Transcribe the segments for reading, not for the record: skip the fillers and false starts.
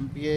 MPA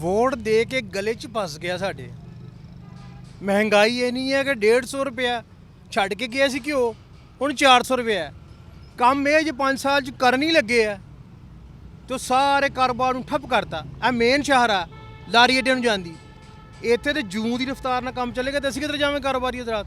vote ਦੇ ਕੇ ਗਲੇ 'ਚ ਫਸ ਗਿਆ ਸਾਡੇ। ਮਹਿੰਗਾਈ ਇਹ ਨਹੀਂ ਹੈ ਕਿ 150 ਰੁਪਇਆ ਛੱਡ ਕੇ ਗਿਆ ਸੀ ਘਿਓ, ਹੁਣ 400 ਰੁਪਇਆ। ਕੰਮ ਇਹ ਜੇ 5 ਸਾਲ 'ਚ ਕਰਨ ਹੀ ਲੱਗੇ ਆ, ਤੇ ਸਾਰੇ ਕਾਰੋਬਾਰ ਨੂੰ ਠੱਪ ਕਰਤਾ। ਇਹ ਮੇਨ ਸ਼ਹਿਰ ਆ, ਲਾਰੀ ਅੱਡੇ ਨੂੰ ਜਾਂਦੀ, ਇੱਥੇ ਤੇ ਜੂੰ ਦੀ ਰਫ਼ਤਾਰ ਨਾਲ ਕੰਮ ਚੱਲੇਗਾ ਤੇ ਅਸੀਂ ਕਿੱਧਰ ਜਾਵਾਂ ਕਾਰੋਬਾਰੀ ਹਜ਼ਰਾਤ?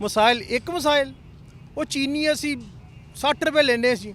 ਮਸਾਇਲ ਇੱਕ ਮਸਾਇਲ, ਉਹ ਚੀਨੀ ਅਸੀਂ 60 ਰੁਪਏ ਲੈਂਦੇ ਸੀ,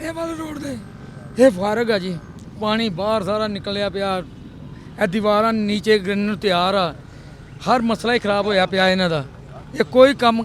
ਇਹ ਵਾਲੇ ਰੋਡ ਦੇ ਇਹ ਫਾਰਗ ਆ ਜੀ, ਪਾਣੀ ਬਾਹਰ ਸਾਰਾ ਨਿਕਲਿਆ ਪਿਆ, ਇਹ ਦੀਵਾਰਾਂ ਨੀਚੇ ਗਿਰਨ ਨੂੰ ਤਿਆਰ ਆ, ਹਰ ਮਸਲਾ ਹੀ ਖਰਾਬ ਹੋਇਆ ਪਿਆ ਇਹਨਾਂ ਦਾ। ਇਹ ਕੋਈ ਕੰਮ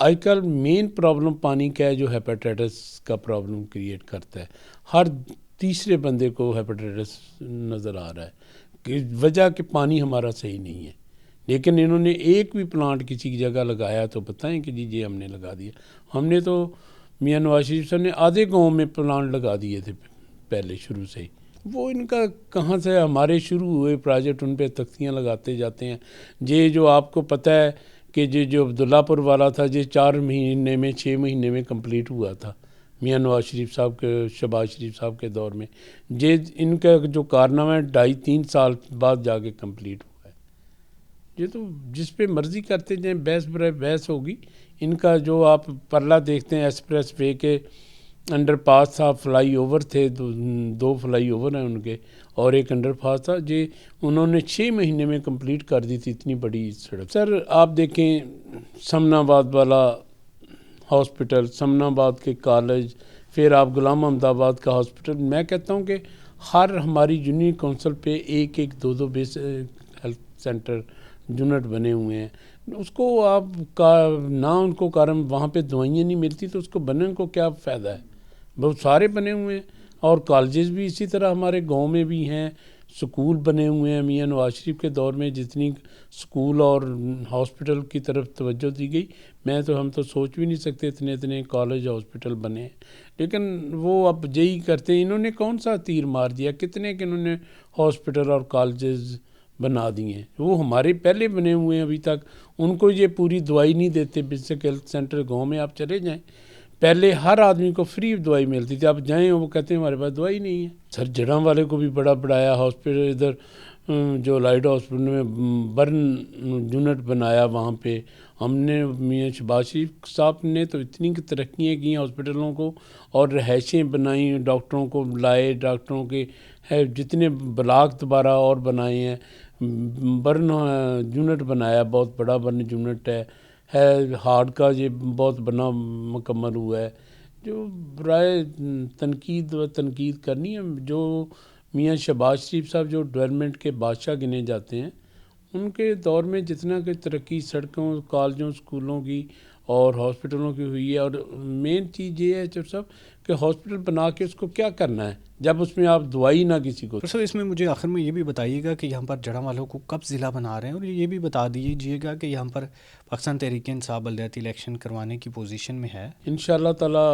آج کل مین پرابلم پانی کا ہے جو ہیپیٹائٹس کا پرابلم کریٹ کرتا ہے. ہر تیسرے بندے کو ہیپیٹائٹس نظر آ رہا ہے کہ وجہ کہ پانی ہمارا صحیح نہیں ہے. لیکن انہوں نے ایک بھی پلانٹ کسی کی جگہ لگایا تو بتائیں کہ جی یہ ہم نے لگا دیا. ہم نے تو میاں نواز شریف صاحب نے آدھے گاؤں میں پلانٹ لگا دیے تھے پہلے شروع سے ہی. وہ ان کا کہاں سے ہمارے شروع ہوئے پروجیکٹ ان پہ تختیاں لگاتے جاتے ہیں. یہ جو آپ کو پتہ ہے کہ جو عبداللہ پور والا تھا یہ 4 مہینے میں 6 مہینے میں کمپلیٹ ہوا تھا میاں نواز شریف صاحب کے شہباز شریف صاحب کے دور میں. یہ ان کا جو کارنامہ ہے 2.5-3 سال بعد جا کے کمپلیٹ ہوا ہے. یہ تو جس پہ مرضی کرتے جائیں بحث برائے بحث ہوگی. ان کا جو آپ پرلا دیکھتے ہیں ایکسپریس وے کے انڈر پاس تھا, فلائی اوور تھے, 2 فلائی اوور ہیں ان کے اور ایک انڈر پاس تھا, یہ انہوں نے 6 مہینے میں کمپلیٹ کر دی تھی اتنی بڑی سڑک. سر آپ دیکھیں سمن آباد والا ہاسپٹل, سمن آباد کے کالج, پھر آپ غلام محمد آباد کا ہاسپٹل. میں کہتا ہوں کہ ہر ہماری یونین کونسل پہ 1-2 بیس ہیلتھ سینٹر یونٹ بنے ہوئے ہیں. اس کو آپ نہ ان کو کارم وہاں پہ دوائیاں نہیں ملتی تو اس کو بننے کو کیا فائدہ ہے. بہت سارے بنے ہوئے ہیں اور کالجز بھی اسی طرح ہمارے گاؤں میں بھی ہیں, سکول بنے ہوئے ہیں. میاں نواز شریف کے دور میں جتنی سکول اور ہاسپٹل کی طرف توجہ دی گئی ہم تو سوچ بھی نہیں سکتے اتنے کالج ہاسپٹل بنے ہیں. لیکن وہ اب یہی کرتے ہیں. انہوں نے کون سا تیر مار دیا, کتنے کہ انہوں نے ہاسپٹل اور کالجز بنا دیے ہیں. وہ ہمارے پہلے بنے ہوئے ہیں ابھی تک. ان کو یہ پوری دوائی نہیں دیتے. بیسک ہیلتھ سینٹر گاؤں میں آپ چلے جائیں, پہلے ہر آدمی کو فری دوائی ملتی تھی. آپ جائیں وہ کہتے ہیں ہمارے پاس دوائی نہیں ہے. سر جڑاں والے کو بھی بڑا بڑھایا ہاسپٹل, ادھر جو لائٹ ہاسپٹل میں برن یونٹ بنایا وہاں پہ ہم نے. میاں شہباز شریف صاحب نے تو اتنی ترقیاں کی ہاسپٹلوں کو اور رہائشیں بنائیں, ڈاکٹروں کو لائے, ڈاکٹروں کے جتنے بلاک دوبارہ اور بنائے ہیں. برن یونٹ بنایا, بہت بڑا برن یونٹ ہے ہارٹ کا, یہ بہت بنا مکمل ہوا ہے. جو برائے تنقید کرنی ہے, جو میاں شہباز شریف صاحب جو ڈیولپمنٹ کے بادشاہ گنے جاتے ہیں ان کے دور میں جتنا کہ ترقی سڑکوں, کالجوں, سکولوں کی اور ہاسپٹلوں کی ہوئی ہے. اور مین چیز یہ ہے صاحب کہ ہاسپٹل بنا کے اس کو کیا کرنا ہے جب اس میں آپ دوائی نہ کسی کو. سر اس میں مجھے آخر میں یہ بھی بتائیے گا کہ یہاں پر جڑاں والوں کو کب ضلع بنا رہے ہیں, اور یہ بھی بتا دیجیے گا کہ یہاں پر پاکستان تحریک انصاف بلدیاتی الیکشن کروانے کی پوزیشن میں ہے. انشاءاللہ تعالی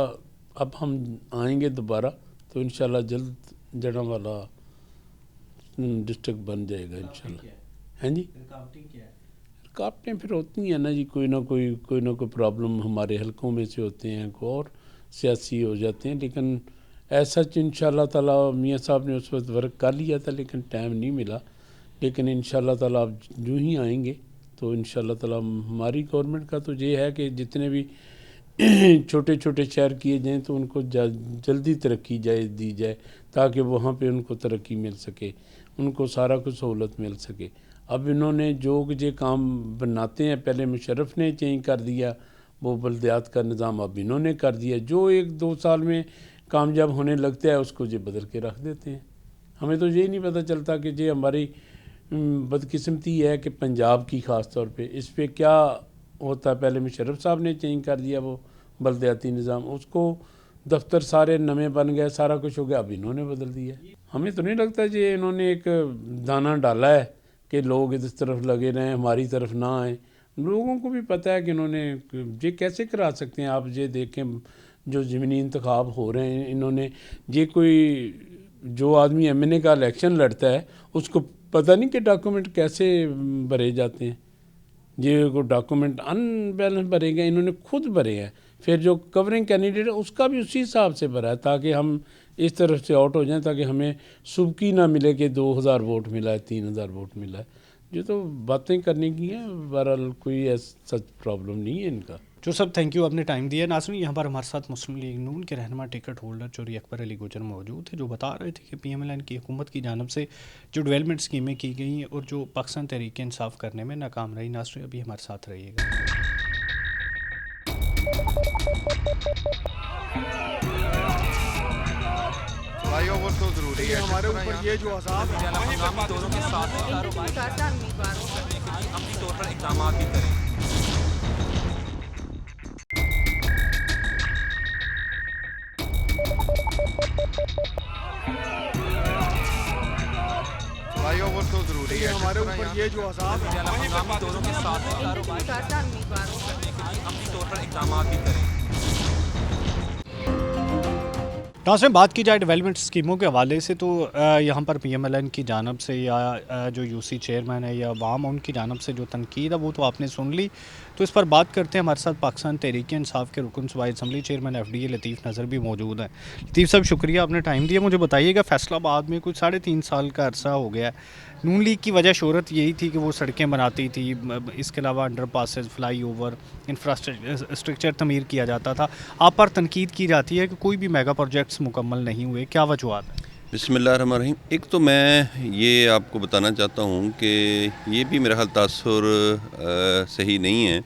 اب ہم آئیں گے دوبارہ تو انشاءاللہ جلد جڑاں والا ڈسٹرکٹ بن جائے گا انشاءاللہ. ہیں جی رکاوٹیں پھر ہوتی ہیں نا جی, کوئی نہ کوئی پرابلم ہمارے حلقوں میں سے ہوتے ہیں, کوئی اور سیاسی ہو جاتے ہیں. لیکن ایسا انشاءاللہ تعالیٰ میاں صاحب نے اس وقت ورک کر لیا تھا لیکن ٹائم نہیں ملا. لیکن انشاءاللہ تعالیٰ آپ جو ہی آئیں گے تو انشاءاللہ تعالیٰ ہماری گورنمنٹ کا تو یہ ہے کہ جتنے بھی چھوٹے چھوٹے شہر کیے جائیں تو ان کو جلدی ترقی دی جائے تاکہ وہاں پہ ان کو ترقی مل سکے, ان کو سارا کچھ سہولت مل سکے. اب انہوں نے جو کام بناتے ہیں, پہلے مشرف نے چینج کر دیا وہ بلدیات کا نظام, اب انہوں نے کر دیا. جو 1-2 سال میں کامیاب ہونے لگتا ہے اس کو یہ بدل کے رکھ دیتے ہیں. ہمیں تو یہ نہیں پتہ چلتا کہ یہ ہماری بدقسمتی ہے کہ پنجاب کی خاص طور پہ اس پہ کیا ہوتا ہے. پہلے مشرف صاحب نے چینج کر دیا وہ بلدیاتی نظام, اس کو دفتر سارے نئے بن گئے, سارا کچھ ہو گیا, اب انہوں نے بدل دیا. ہمیں تو نہیں لگتا کہ انہوں نے ایک دانہ ڈالا ہے کہ لوگ اس طرف لگے رہیں ہماری طرف نہ آئیں. لوگوں کو بھی پتہ ہے کہ انہوں نے یہ کیسے کرا سکتے ہیں. آپ یہ دیکھیں جو ضمنی انتخاب ہو رہے ہیں, انہوں نے یہ کوئی جو آدمی ایم این اے کا الیکشن لڑتا ہے اس کو پتہ نہیں کہ ڈاکومنٹ کیسے بھرے جاتے ہیں. یہ کو ڈاکومنٹ ان بیلنس بھرے گئے, انہوں نے خود بھرے ہیں. پھر جو کورنگ کینڈیڈیٹ ہے اس کا بھی اسی حساب سے بھرا ہے تاکہ ہم اس طرف سے آؤٹ ہو جائیں, تاکہ ہمیں سبکی نہ ملے کہ 2000 ووٹ ملا ہے, 3000 ووٹ ملا ہے. یہ تو باتیں کرنے کی ہیں. بہرحال کوئی سچ پرابلم نہیں ہے ان کا. جو سب تھینک یو, آپ نے ٹائم دیا. ناظرین یہاں پر ہمارے ساتھ مسلم لیگ نون کے رہنما ٹکٹ ہولڈر چوری اکبر علی گوجر موجود تھے, جو بتا رہے تھے کہ پی ایم ایل این کی حکومت کی جانب سے جو ڈیولپمنٹ اسکیمیں کی گئی اور جو پاکستان تحریک انصاف کرنے میں ناکام رہی. ناظرین ابھی ہمارے ساتھ رہیے گا. فلائی اوور تو ضروری ہے ہمارے اوپر. یہ جو عذاب ہے مقامی دوروں کے ساتھ کاروبار کرنے کے لیے عملی طور پر اقدامات بھی کریں. ہمارے اوپر یہ جو عذاب ہے ہنگامی دوروں کے ساتھ کاروباری امیدواروں کرنے کے لیے عملی طور پر اقدامات بھی کریں. ناظرین، بات کی جائے ڈیولپمنٹ اسکیموں کے حوالے سے تو یہاں پر پی ایم ایل این کی جانب سے یا جو یو سی چیئرمین ہے یا عوام ان کی جانب سے جو تنقید ہے وہ تو آپ نے سن لی. تو اس پر بات کرتے ہیں. ہمارے ساتھ پاکستان تحریک انصاف کے رکن صوبائی assembly chairman F D A Latif Nazar بھی موجود ہیں. لطیف صاحب، شکریہ آپ نے ٹائم دیا. مجھے بتائیے گا فیصل آباد میں کچھ 3.5 سال کا عرصہ ہو گیا ہے. نون لیگ کی وجہ شہرت یہی تھی کہ وہ سڑکیں بناتی تھی، اس کے علاوہ under passes, fly over, infrastructure تعمیر کیا جاتا تھا. آپ پر تنقید کی جاتی ہے کہ کوئی بھی میگا پروجیکٹس مکمل نہیں ہوئے. کیا وجوہات ہیں؟ بسم اللہ الرحمن الرحیم. ایک تو میں یہ آپ کو بتانا چاہتا ہوں کہ یہ بھی میرا حال تاثر صحیح نہیں ہے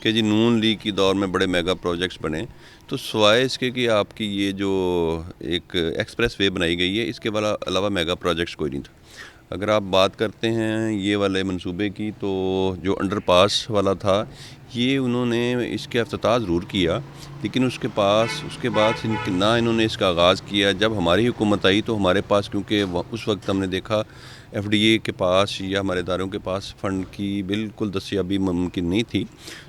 کہ جی نون لیگ کی دور میں بڑے میگا پروجیکٹس بنے. تو سوائے اس کے کہ آپ کی یہ جو ایک ایکسپریس وے بنائی گئی ہے، اس کے علاوہ میگا پروجیکٹس کوئی نہیں تھا. اگر آپ بات کرتے ہیں یہ والے منصوبے کی، تو جو انڈر پاس والا تھا یہ انہوں نے اس کا افتتاح ضرور کیا، لیکن اس کے بعد نہ انہوں نے اس کا آغاز کیا. جب ہماری حکومت آئی تو ہمارے پاس، کیونکہ اس وقت ہم نے دیکھا ایف ڈی اے کے پاس یا ہمارے اداروں کے پاس فنڈ کی بالکل دستیابی ممکن نہیں تھی.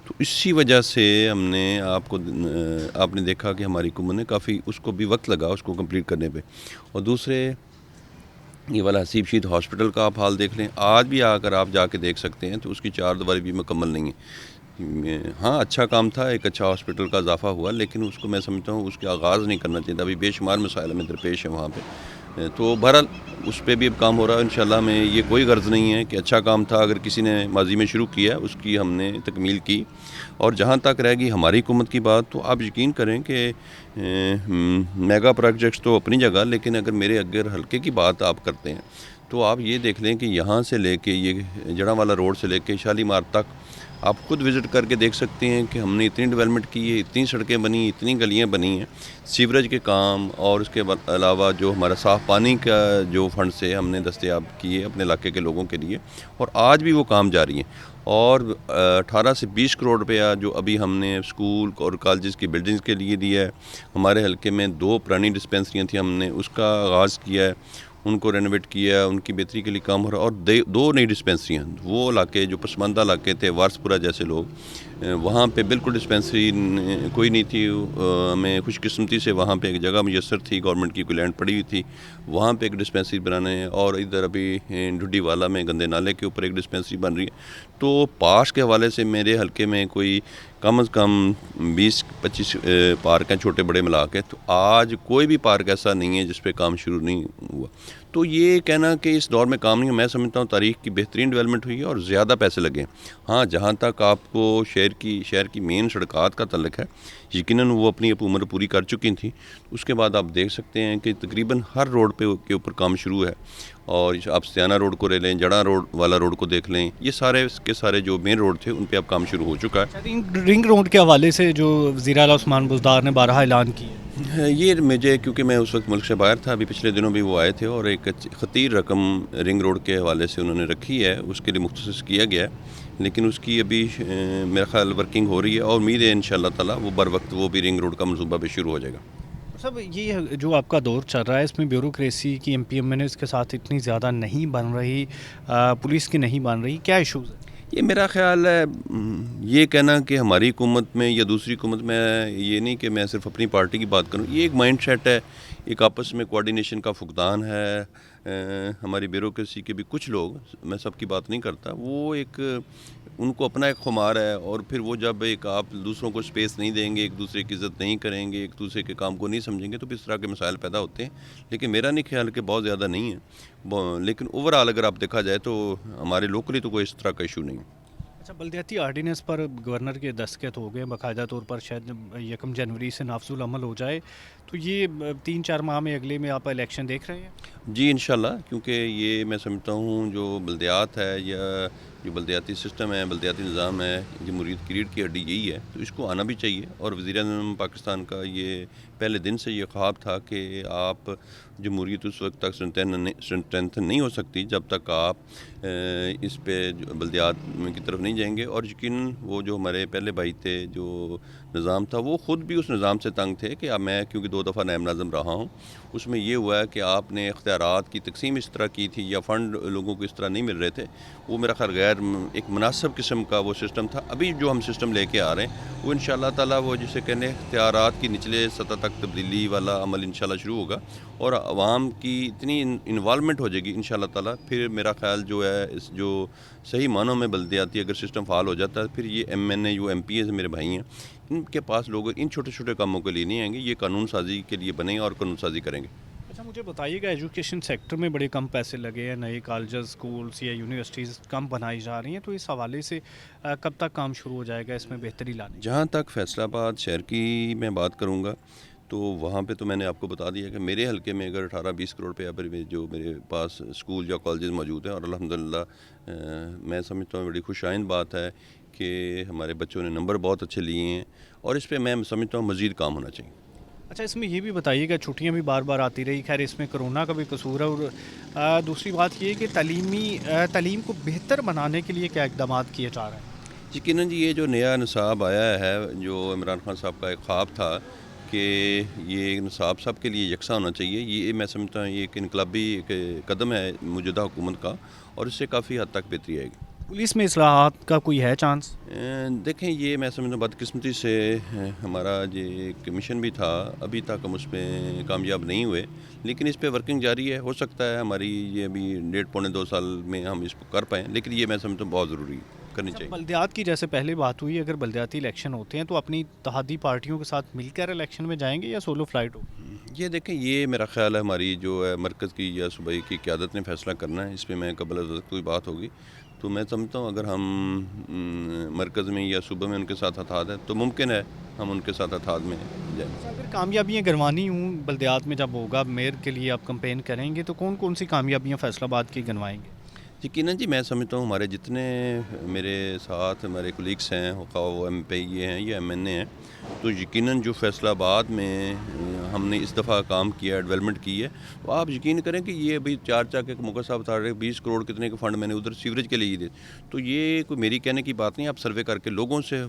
تو اسی وجہ سے ہم نے آپ نے دیکھا کہ ہماری حکومت نے کافی اس کو بھی وقت لگا اس کو کمپلیٹ کرنے پہ. اور دوسرے یہ والا حسیب شہید ہاسپٹل کا آپ حال دیکھ لیں. آج بھی اگر آپ جا کے دیکھ سکتے ہیں تو اس کی 4 دیواری بھی مکمل نہیں ہے. ہاں، اچھا کام تھا، ایک اچھا ہاسپٹل کا اضافہ ہوا، لیکن اس کو میں سمجھتا ہوں اس کے آغاز نہیں کرنا چاہیے تھا. ابھی بے شمار مسائل ہمیں درپیش ہیں وہاں پہ. تو بہرحال اس پہ بھی اب کام ہو رہا ہے. انشاءاللہ میں یہ کوئی غرض نہیں ہے کہ اچھا کام تھا اگر کسی نے ماضی میں شروع کیا اس کی ہم نے تکمیل کی. اور جہاں تک رہے گی ہماری حکومت کی بات، تو آپ یقین کریں کہ میگا پروجیکٹس تو اپنی جگہ، لیکن اگر میرے اگر حلقے کی بات آپ کرتے ہیں تو آپ یہ دیکھ لیں کہ یہاں سے لے کے یہ جڑاں والا روڈ سے لے کے شالیمار تک آپ خود وزٹ کر کے دیکھ سکتے ہیں کہ ہم نے اتنی ڈیولپمنٹ کی ہے، اتنی سڑکیں بنی، اتنی گلیاں بنی ہیں، سیوریج کے کام، اور اس کے علاوہ جو ہمارا صاف پانی کا جو فنڈ سے ہم نے دستیاب کیے اپنے علاقے کے لوگوں کے لیے، اور آج بھی وہ کام جاری ہیں. اور 18 سے 20 کروڑ روپیہ جو ابھی ہم نے اسکول اور کالجز کی بلڈنگز کے لیے دیا ہے. ہمارے حلقے میں 2 پرانی ڈسپینسریاں تھیں، ہم نے اس کا آغاز کیا ہے، ان کو رینوویٹ کیا، ان کی بہتری کے لیے کام ہو رہا ہے. اور 2 نئی ڈسپینسریاں، وہ علاقے جو پسماندہ علاقے تھے، وارث پورہ جیسے لوگ، وہاں پہ بالکل ڈسپینسری کوئی نہیں تھی. ہمیں خوش قسمتی سے وہاں پہ ایک جگہ میسر تھی، گورنمنٹ کی کوئی لینڈ پڑی ہوئی تھی، وہاں پہ ایک ڈسپینسری بنانے ہیں. اور ادھر ابھی ڈھڈی والا میں گندے نالے کے اوپر ایک ڈسپینسری بن رہی ہے. تو پاس کے حوالے سے میرے حلقے میں کوئی کم از کم 20-25 پارک ہیں چھوٹے بڑے ملا کے. تو آج کوئی بھی پارک ایسا نہیں ہے جس پہ کام شروع نہیں ہوا. تو یہ کہنا کہ اس دور میں کام نہیں ہے، میں سمجھتا ہوں تاریخ کی بہترین ڈیولپمنٹ ہوئی ہے اور زیادہ پیسے لگے ہیں. ہاں، جہاں تک آپ کو شہر کی مین سڑکات کا تعلق ہے، یقیناً وہ اپنی عمر پوری کر چکی تھیں. اس کے بعد آپ دیکھ سکتے ہیں کہ تقریباً ہر روڈ کے اوپر کام شروع ہے. اور آپ سیانہ روڈ کو لے لیں، جڑاں والا روڈ کو دیکھ لیں، یہ سارے کے سارے جو مین روڈ تھے ان پہ اب کام شروع ہو چکا ہے. رنگ روڈ کے حوالے سے جو وزیر اعلیٰ عثمان بزدار نے بارہا اعلان کیا، یہ مجھے، کیونکہ میں اس وقت ملک سے باہر تھا، ابھی پچھلے دنوں بھی وہ آئے تھے، اور ایک خطیر رقم رنگ روڈ کے حوالے سے انہوں نے رکھی ہے، اس کے لیے مختص کیا گیا ہے. لیکن اس کی ابھی میرا خیال ورکنگ ہو رہی ہے، اور امید ہے انشاءاللہ تعالیٰ وہ بر وقت وہ بھی رنگ روڈ کا منصوبہ بھی شروع ہو جائے گا. صاحب، یہ جو آپ کا دور چل رہا ہے اس میں بیوروکریسی کی ایم پی ایم این کے ساتھ اتنی زیادہ نہیں بن رہی، پولیس کی نہیں بن رہی، کیا ایشوز ہیں؟ یہ میرا خیال ہے، یہ کہنا کہ ہماری حکومت میں یا دوسری حکومت میں، یہ نہیں کہ میں صرف اپنی پارٹی کی بات کروں، یہ ایک مائنڈ سیٹ ہے، ایک آپس میں کوارڈینیشن کا فقدان ہے. ہماری بیوروکریسی کے بھی کچھ لوگ، میں سب کی بات نہیں کرتا، وہ ایک ان کو اپنا ایک خمار ہے، اور پھر وہ جب ایک آپ دوسروں کو سپیس نہیں دیں گے، ایک دوسرے کی عزت نہیں کریں گے، ایک دوسرے کے کام کو نہیں سمجھیں گے، تو اس طرح کے مسائل پیدا ہوتے ہیں. لیکن میرا نہیں خیال کہ بہت زیادہ نہیں ہے، لیکن اوورآل اگر آپ دیکھا جائے تو ہمارے لوکلی تو کوئی اس طرح کا ایشو نہیں ہے. اچھا، بلدیاتی آرڈیننس پر گورنر کے دستخط ہو گئے باقاعدہ طور پر، شاید 1 جنوری سے نافذ العمل ہو جائے، تو یہ 3-4 ماہ میں اگلے میں آپ الیکشن دیکھ رہے ہیں؟ جی انشاءاللہ، کیونکہ یہ میں سمجھتا ہوں جو بلدیات ہے یا جو بلدیاتی سسٹم ہے، بلدیاتی نظام ہے، جمہوریت کی ریڑھ کی ہڈی یہی ہے، تو اس کو آنا بھی چاہیے. اور وزیر اعظم پاکستان کا یہ پہلے دن سے یہ خواب تھا کہ آپ جمہوریت اس وقت تک اسٹرینتھن نہیں ہو سکتی جب تک آپ اس پہ بلدیات کی طرف نہیں جائیں گے. اور یقیناً وہ جو ہمارے پہلے بھائی تھے جو نظام تھا وہ خود بھی اس نظام سے تنگ تھے کہ اب میں کیونکہ 2 دفعہ نائب ناظم رہا ہوں, اس میں یہ ہوا ہے کہ آپ نے اختیارات کی تقسیم اس طرح کی تھی یا فنڈ لوگوں کو اس طرح نہیں مل رہے تھے, وہ میرا خیال غیر ایک مناسب قسم کا وہ سسٹم تھا. ابھی جو ہم سسٹم لے کے آ رہے ہیں وہ انشاءاللہ تعالیٰ وہ جسے کہنے اختیارات کی نچلے سطح تک تبدیلی والا عمل انشاءاللہ شروع ہوگا اور عوام کی اتنی انوالومنٹ ہو جائے گی انشاءاللہ تعالیٰ, پھر میرا خیال جو ہے اس جو صحیح معنوں میں بلدیاتی اگر سسٹم فعال ہو جاتا ہے, پھر یہ MNA جو MPs میرے بھائی ہیں ان کے پاس لوگ ان چھوٹے چھوٹے کاموں کے لیے نہیں آئیں گے, یہ قانون سازی کے لیے بنیں اور قانون سازی کریں گے. اچھا مجھے بتائیے گا ایجوکیشن سیکٹر میں بڑے کم پیسے لگے ہیں, نئے کالجز اسکولس یا یونیورسٹیز کم بنائی جا رہی ہیں, تو اس حوالے سے کب تک کام شروع ہو جائے گا اس میں بہتری لانے؟ جہاں تک فیصل آباد شہر کی میں بات کروں گا تو وہاں پہ تو میں نے آپ کو بتا دیا کہ میرے حلقے میں اگر 18-20 کروڑ روپیہ پر جو میرے پاس اسکول یا کالجز موجود ہیں, اور الحمدللہ میں سمجھتا ہوں بڑی خوش آئند بات ہے کہ ہمارے بچوں نے نمبر بہت اچھے لیے ہیں, اور اس پہ میں سمجھتا ہوں مزید کام ہونا چاہیے. اچھا اس میں یہ بھی بتائیے گا, چھٹیاں بھی بار بار آتی رہی, خیر اس میں کرونا کا بھی قصور ہے, اور دوسری بات یہ کہ تعلیم کو بہتر بنانے کے لیے کیا اقدامات کیے جا رہے ہیں؟ یقیناً جی یہ جو نیا نصاب آیا ہے جو عمران خان صاحب کا ایک خواب تھا کہ یہ نصاب سب کے لیے یکساں ہونا چاہیے, یہ میں سمجھتا ہوں یہ ایک انقلابی قدم ہے موجودہ حکومت کا, اور اس سے کافی حد تک بہتری آئے گی. پولیس میں اصلاحات کا کوئی ہے چانس؟ دیکھیں یہ میں سمجھتا ہوں بدقسمتی سے ہمارا یہ کمیشن بھی تھا, ابھی تک ہم اس میں کامیاب نہیں ہوئے, لیکن اس پہ ورکنگ جاری ہے. ہو سکتا ہے ہماری یہ ابھی 1.5-2 سال میں ہم اس کو کر پائیں, لیکن یہ میں سمجھتا ہوں بہت ضروری کرنی چاہیے. بلدیات کی جیسے پہلے بات ہوئی, اگر بلدیاتی الیکشن ہوتے ہیں تو اپنی اتحادی پارٹیوں کے ساتھ مل کر الیکشن میں جائیں گے یا سولو فلائٹ ہو؟ یہ دیکھیں یہ میرا خیال ہے ہماری جو ہے مرکز کی یا صوبائی کی قیادت نے فیصلہ کرنا ہے, اس پہ میں قبل از وقت کوئی بات ہوگی تو میں سمجھتا ہوں اگر ہم مرکز میں یا صوبہ میں ان کے ساتھ اتحاد ہے تو ممکن ہے ہم ان کے ساتھ اتحاد میں جائیں. اگر کامیابیاں گنوانی ہوں بلدیات میں جب ہوگا, میئر کے لیے آپ کمپین کریں گے تو کون کون سی کامیابیاں فیصل آباد کی گنوائیں گے؟ یقیناً جی میں سمجھتا ہوں ہمارے جتنے میرے ساتھ ہمارے کولیگس ہیں, خواہ وہ MPA ہیں یا MNA ہیں, تو یقیناً جو فیصل آباد میں ہم نے اس دفعہ کام کیا ہے, ڈیولپمنٹ کی ہے, تو آپ یقین کریں کہ یہ ابھی 4 کے موقع صاحب بتا رہے 20 کروڑ کتنے کے فنڈ میں نے ادھر سیوریج کے لیے دے, تو یہ کوئی میری کہنے کی بات نہیں, آپ سروے کر کے لوگوں سے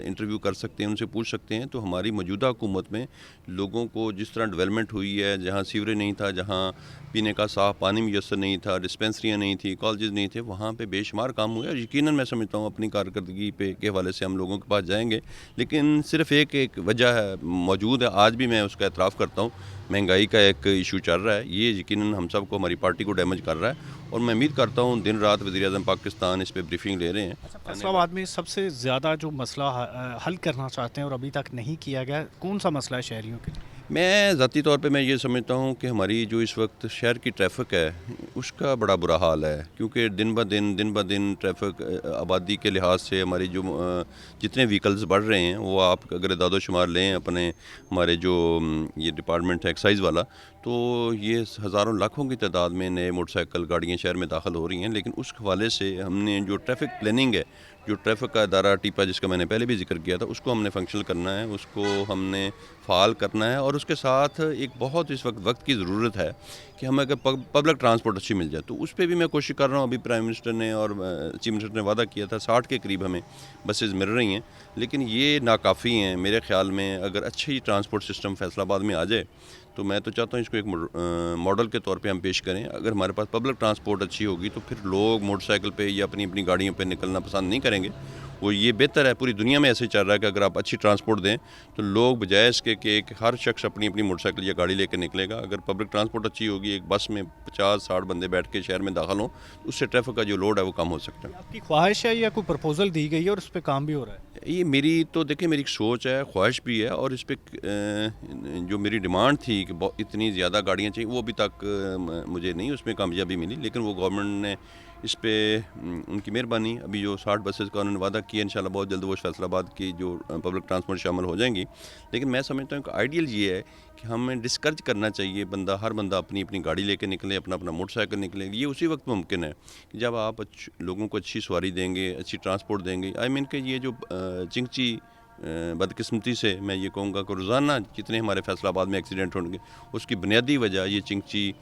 انٹرویو کر سکتے ہیں, ان سے پوچھ سکتے ہیں. تو ہماری موجودہ حکومت میں لوگوں کو جس طرح ڈیولپمنٹ ہوئی ہے, جہاں سیوریج نہیں تھا, جہاں پینے کا صاف پانی میسر نہیں تھا, ڈسپینسریاں نہیں تھی, کالجز نہیں تھے, وہاں پہ بے شمار کام ہوئے, اور یقیناً میں سمجھتا ہوں اپنی کارکردگی پہ کے حوالے سے ہم لوگوں کے پاس جائیں گے. لیکن صرف ایک وجہ ہے موجود ہے, آج بھی میں اس کا اعتراف کرتا ہوں, مہنگائی کا ایک ایشو چل رہا ہے, یہ یقیناً ہم سب کو ہماری پارٹی کو ڈیمیج کر رہا ہے, اور میں امید کرتا ہوں دن رات وزیر اعظم پاکستان اس پہ بریفنگ لے رہے ہیں. فیصل آباد میں سب سے زیادہ جو مسئلہ حل کرنا چاہتے ہیں اور ابھی تک نہیں کیا گیا, کون سا مسئلہ ہے شہریوں کے لیے؟ میں ذاتی طور پہ میں یہ سمجھتا ہوں کہ ہماری جو اس وقت شہر کی ٹریفک ہے اس کا بڑا برا حال ہے, کیونکہ دن بہ دن ٹریفک آبادی کے لحاظ سے ہماری جو جتنے وہیکلز بڑھ رہے ہیں وہ آپ اگر اعداد و شمار لیں اپنے ہمارے جو یہ ڈپارٹمنٹ ہے ایکسائز والا, تو یہ ہزاروں لاکھوں کی تعداد میں نئے موٹر سائیکل گاڑیاں شہر میں داخل ہو رہی ہیں. لیکن اس حوالے سے ہم نے جو ٹریفک پلاننگ ہے, جو ٹریفک کا ادارہ ٹیپا جس کا میں نے پہلے بھی ذکر کیا تھا, اس کو ہم نے فنکشنل کرنا ہے, اس کو ہم نے فعال کرنا ہے, اور اس کے ساتھ ایک بہت اس وقت کی ضرورت ہے کہ ہمیں اگر پبلک ٹرانسپورٹ اچھی مل جائے, تو اس پہ بھی میں کوشش کر رہا ہوں. ابھی پرائم منسٹر نے اور چیف منسٹر نے وعدہ کیا تھا 60 کے قریب ہمیں بسز مل رہی ہیں, لیکن یہ ناکافی ہیں میرے خیال میں. اگر اچھی ٹرانسپورٹ سسٹم فیصل آباد میں آ جائے تو میں تو چاہتا ہوں اس کو ایک ماڈل کے طور پہ ہم پیش کریں. اگر ہمارے پاس پبلک ٹرانسپورٹ اچھی ہوگی تو پھر لوگ موٹر سائیکل پہ یا اپنی گاڑیوں پہ نکلنا پسند نہیں کریں گے. وہ یہ بہتر ہے, پوری دنیا میں ایسے چل رہا ہے کہ اگر آپ اچھی ٹرانسپورٹ دیں تو لوگ بجائے اس کے کہ ہر شخص اپنی موٹر سائیکل یا گاڑی لے کے نکلے گا. اگر پبلک ٹرانسپورٹ اچھی ہوگی, ایک بس میں 50-60 بندے بیٹھ کے شہر میں داخل ہوں, اس سے ٹریفک کا جو لوڈ ہے وہ کم ہو سکتا ہے. آپ کی خواہش ہے یا کوئی پرپوزل دی گئی ہے اور اس پہ کام بھی ہو رہا ہے؟ یہ میری تو دیکھیں میری ایک سوچ ہے, خواہش بھی ہے, اور اس پہ جو میری ڈیمانڈ تھی کہ اتنی زیادہ گاڑیاں چاہیے وہ ابھی تک مجھے نہیں اس میں کامیابی ملی. لیکن وہ گورنمنٹ نے اس پہ ان کی مہربانی, ابھی جو 60 بسز کا انہوں نے وعدہ کیا, انشاءاللہ بہت جلد وہ فیصل آباد کی جو پبلک ٹرانسپورٹ شامل ہو جائیں گی. لیکن میں سمجھتا ہوں کہ آئیڈیل یہ ہے کہ ہمیں ڈسکرج کرنا چاہیے, ہر بندہ اپنی گاڑی لے کے نکلے, اپنا موٹر سائیکل نکلے. یہ اسی وقت ممکن ہے کہ جب آپ لوگوں کو اچھی سواری دیں گے, اچھی ٹرانسپورٹ دیں گے. کہ یہ جو چنگچی بدقسمتی سے میں یہ کہوں گا کہ روزانہ جتنے ہمارے فیصل آباد میں ایکسیڈنٹ ہوں گے اس کی بنیادی وجہ یہ چنگچی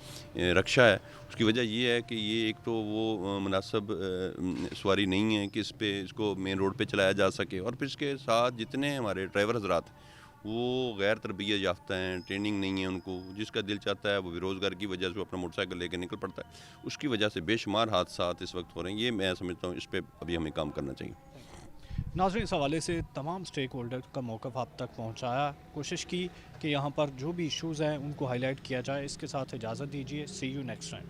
رکشہ ہے. اس کی وجہ یہ ہے کہ یہ ایک تو وہ مناسب سواری نہیں ہے کہ اس کو مین روڈ پہ چلایا جا سکے, اور پھر اس کے ساتھ جتنے ہمارے ڈرائیور حضرات وہ غیر تربیت یافتہ ہیں, ٹریننگ نہیں ہے ان کو, جس کا دل چاہتا ہے وہ بے روزگار کی وجہ سے وہ اپنا موٹر سائیکل لے کے نکل پڑتا ہے. اس کی وجہ سے بے شمار حادثات اس وقت ہو رہے ہیں. یہ میں سمجھتا ہوں اس پہ ابھی ہمیں کام کرنا چاہیے. ناظرین, اس حوالے سے تمام سٹیک ہولڈر کا موقف آپ تک پہنچایا, کوشش کی کہ یہاں پر جو بھی ایشوز ہیں ان کو ہائی لائٹ کیا جائے. اس کے ساتھ اجازت دیجیے. See you next time.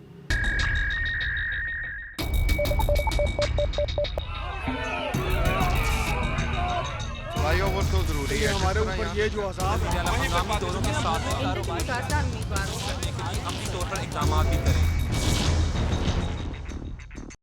Flyover تو ضروری ہے ہمارے اوپر. یہ جو عذاب ہے مقامی دوروں کے ساتھ کاروبار کرنے کے لیے عملی طور پر اقدامات بھی کریں.